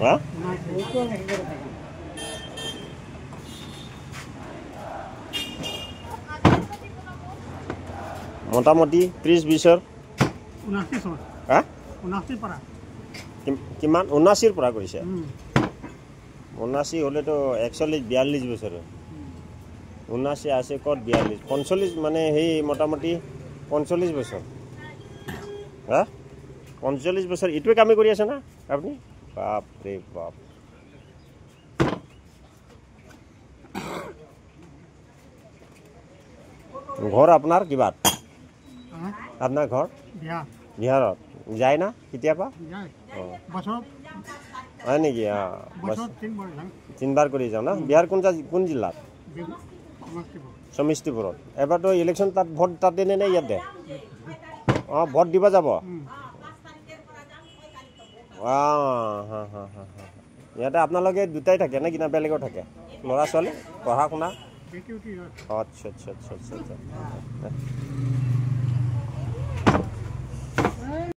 হা মোটামুটি 30-20 হা 79 পৰা কৰিছে 79 হলেতো 41-42 বছৰ 79 আছে কত 42 45 মানে সেই মোটামুটি 45 বছৰ হা 45 বছৰ ইটোৱে কামে কৰি আছে না আপুনি বাপ ৰে বাপ ঘৰ আপোনাৰ কিবাত আপোনাৰ ঘৰ বিহাৰত যায় না কেতিয়াবা হয় নেকি তিনবাৰ কৰি যাওঁ না বিহাৰ কোন জিলাত সমষ্টিপুৰত এবাৰতো ইলেকশ্যন তাত ভোট তাতে নে ইয়াতে ভোট দিব যাব ইয়াতে আপোনালোকে দুটাই থাকে নে কিনা বেলেগৰ থাকে ল'ৰা ছোৱালী পঢ়া শুনা আচ্ছা আচ্ছা আচ্ছা আচ্ছা